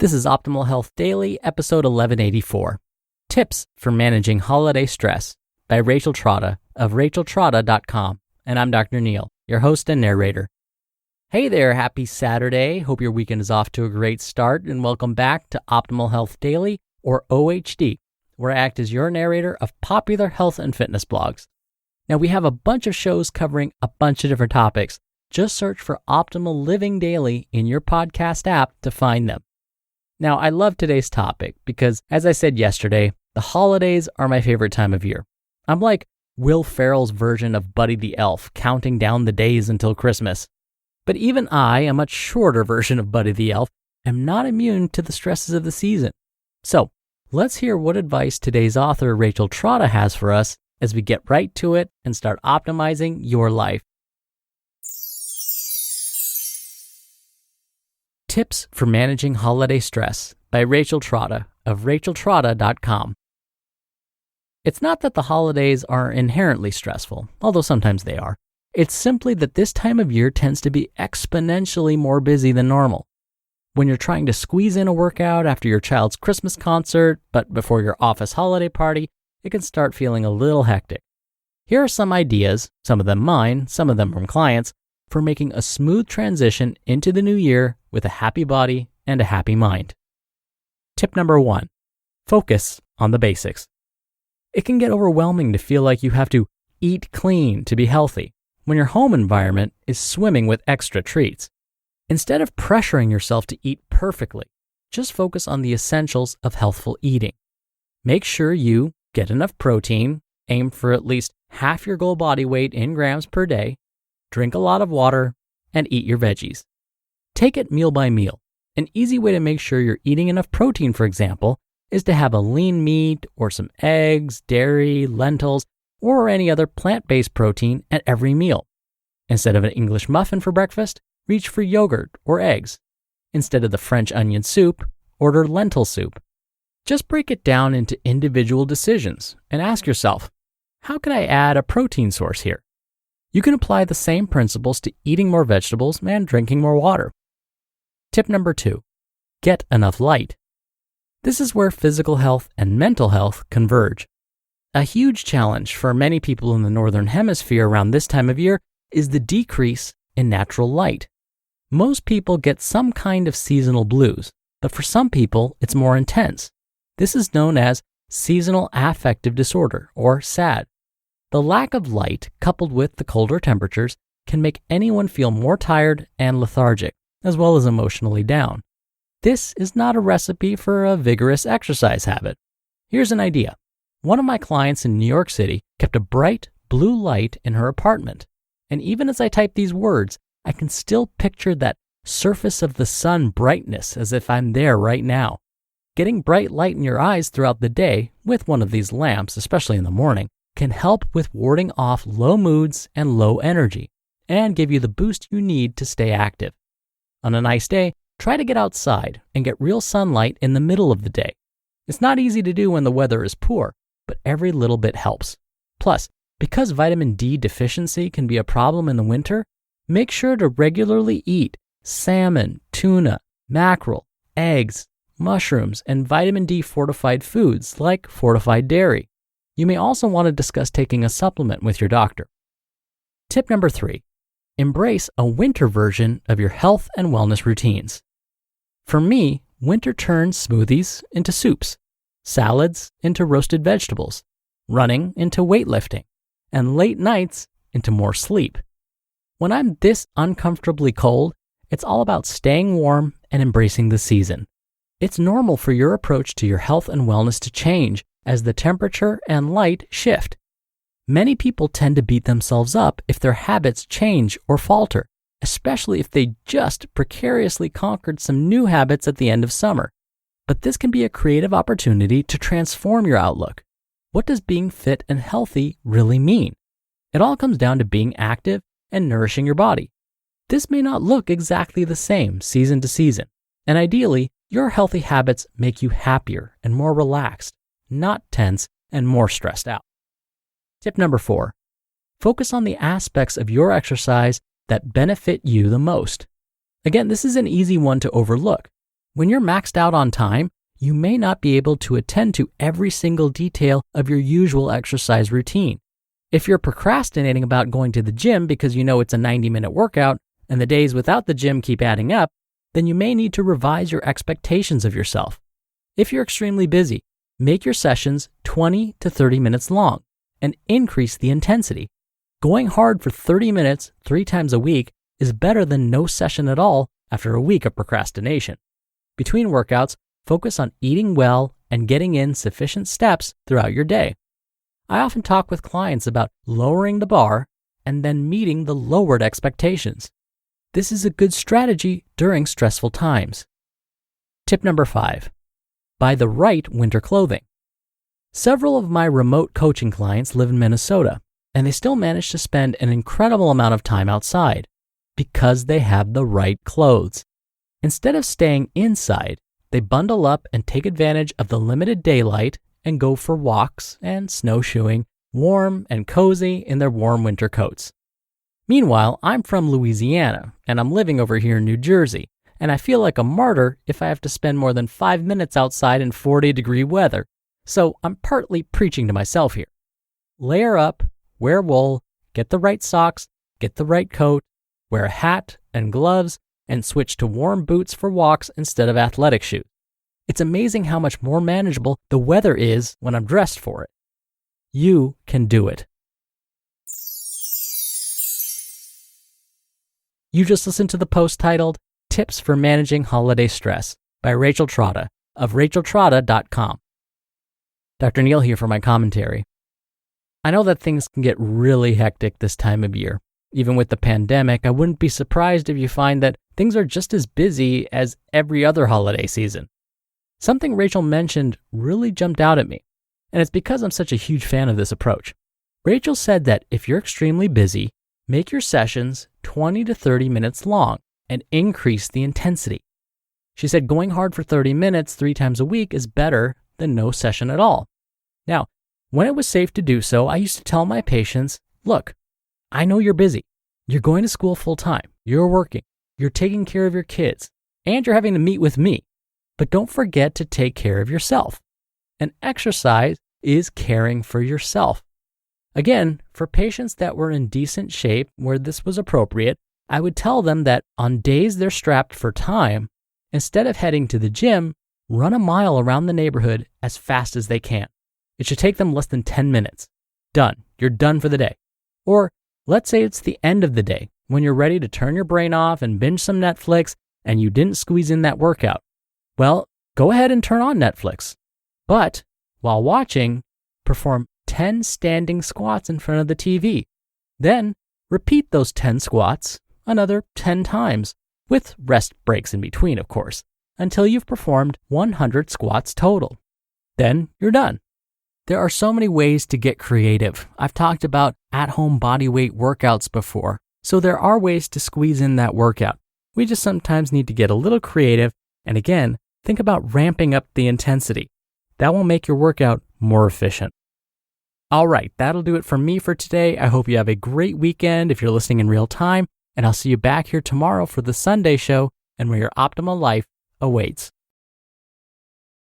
This is Optimal Health Daily, episode 1184. Tips for Managing Holiday Stress by Rachel Trotta of racheltrotta.com. And I'm Dr. Neil, your host and narrator. Hey there, happy Saturday. Hope your weekend is off to a great start, and welcome back to Optimal Health Daily, or OHD, where I act as your narrator of popular health and fitness blogs. Now, we have a bunch of shows covering a bunch of different topics. Just search for Optimal Living Daily in your podcast app to find them. Now, I love today's topic because, as I said yesterday, the holidays are my favorite time of year. I'm like Will Ferrell's version of Buddy the Elf, counting down the days until Christmas. But even I, a much shorter version of Buddy the Elf, am not immune to the stresses of the season. So, let's hear what advice today's author Rachel Trotta has for us as we get right to it and start optimizing your life. Tips for Managing Holiday Stress by Rachel Trotta of racheltrotta.com. It's not that the holidays are inherently stressful, although sometimes they are. It's simply that this time of year tends to be exponentially more busy than normal. When you're trying to squeeze in a workout after your child's Christmas concert, but before your office holiday party, it can start feeling a little hectic. Here are some ideas, some of them mine, some of them from clients, for making a smooth transition into the new year with a happy body and a happy mind. Tip number 1, focus on the basics. It can get overwhelming to feel like you have to eat clean to be healthy when your home environment is swimming with extra treats. Instead of pressuring yourself to eat perfectly, just focus on the essentials of healthful eating. Make sure you get enough protein, aim for at least half your goal body weight in grams per day, drink a lot of water, and eat your veggies. Take it meal by meal. An easy way to make sure you're eating enough protein, for example, is to have a lean meat or some eggs, dairy, lentils, or any other plant-based protein at every meal. Instead of an English muffin for breakfast, reach for yogurt or eggs. Instead of the French onion soup, order lentil soup. Just break it down into individual decisions and ask yourself, how can I add a protein source here? You can apply the same principles to eating more vegetables and drinking more water. Tip number 2, get enough light. This is where physical health and mental health converge. A huge challenge for many people in the Northern Hemisphere around this time of year is the decrease in natural light. Most people get some kind of seasonal blues, but for some people it's more intense. This is known as seasonal affective disorder, or SAD. The lack of light, coupled with the colder temperatures, can make anyone feel more tired and lethargic, as well as emotionally down. This is not a recipe for a vigorous exercise habit. Here's an idea. One of my clients in New York City kept a bright blue light in her apartment, and even as I type these words, I can still picture that surface of the sun brightness as if I'm there right now. Getting bright light in your eyes throughout the day with one of these lamps, especially in the morning, can help with warding off low moods and low energy, and give you the boost you need to stay active. On a nice day, try to get outside and get real sunlight in the middle of the day. It's not easy to do when the weather is poor, but every little bit helps. Plus, because vitamin D deficiency can be a problem in the winter, make sure to regularly eat salmon, tuna, mackerel, eggs, mushrooms, and vitamin D fortified foods like fortified dairy. You may also want to discuss taking a supplement with your doctor. Tip number 3, embrace a winter version of your health and wellness routines. For me, winter turns smoothies into soups, salads into roasted vegetables, running into weightlifting, and late nights into more sleep. When I'm this uncomfortably cold, it's all about staying warm and embracing the season. It's normal for your approach to your health and wellness to change as the temperature and light shift. Many people tend to beat themselves up if their habits change or falter, especially if they just precariously conquered some new habits at the end of summer. But this can be a creative opportunity to transform your outlook. What does being fit and healthy really mean? It all comes down to being active and nourishing your body. This may not look exactly the same season to season, and ideally, your healthy habits make you happier and more relaxed, not tense and more stressed out. Tip number 4, focus on the aspects of your exercise that benefit you the most. Again, this is an easy one to overlook. When you're maxed out on time, you may not be able to attend to every single detail of your usual exercise routine. If you're procrastinating about going to the gym because you know it's a 90-minute workout and the days without the gym keep adding up, then you may need to revise your expectations of yourself. If you're extremely busy, make your sessions 20 to 30 minutes long and increase the intensity. Going hard for 30 minutes 3 times a week is better than no session at all after a week of procrastination. Between workouts, focus on eating well and getting in sufficient steps throughout your day. I often talk with clients about lowering the bar and then meeting the lowered expectations. This is a good strategy during stressful times. Tip number 5, buy the right winter clothing. Several of my remote coaching clients live in Minnesota, and they still manage to spend an incredible amount of time outside because they have the right clothes. Instead of staying inside, they bundle up and take advantage of the limited daylight and go for walks and snowshoeing, warm and cozy in their warm winter coats. Meanwhile, I'm from Louisiana, and I'm living over here in New Jersey, and I feel like a martyr if I have to spend more than 5 minutes outside in 40-degree weather. So I'm partly preaching to myself here. Layer up, wear wool, get the right socks, get the right coat, wear a hat and gloves, and switch to warm boots for walks instead of athletic shoes. It's amazing how much more manageable the weather is when I'm dressed for it. You can do it. You just listened to the post titled Tips for Managing Holiday Stress by Rachel Trotta of nutritionalist.com. Dr. Neil here for my commentary. I know that things can get really hectic this time of year. Even with the pandemic, I wouldn't be surprised if you find that things are just as busy as every other holiday season. Something Rachel mentioned really jumped out at me, and it's because I'm such a huge fan of this approach. Rachel said that if you're extremely busy, make your sessions 20 to 30 minutes long and increase the intensity. She said going hard for 30 minutes 3 times a week is better than no session at all. Now, when it was safe to do so, I used to tell my patients, look, I know you're busy. You're going to school full time. You're working. You're taking care of your kids. And you're having to meet with me. But don't forget to take care of yourself. And exercise is caring for yourself. Again, for patients that were in decent shape where this was appropriate, I would tell them that on days they're strapped for time, instead of heading to the gym, run a mile around the neighborhood as fast as they can. It should take them less than 10 minutes. Done. You're done for the day. Or let's say it's the end of the day when you're ready to turn your brain off and binge some Netflix and you didn't squeeze in that workout. Well, go ahead and turn on Netflix. But while watching, perform 10 standing squats in front of the TV. Then repeat those 10 squats another 10 times, with rest breaks in between, of course, until you've performed 100 squats total. Then you're done. There are so many ways to get creative. I've talked about at-home bodyweight workouts before, so there are ways to squeeze in that workout. We just sometimes need to get a little creative, and again, think about ramping up the intensity. That will make your workout more efficient. All right, that'll do it for me for today. I hope you have a great weekend if you're listening in real time, and I'll see you back here tomorrow for the Sunday show and where your optimal life awaits.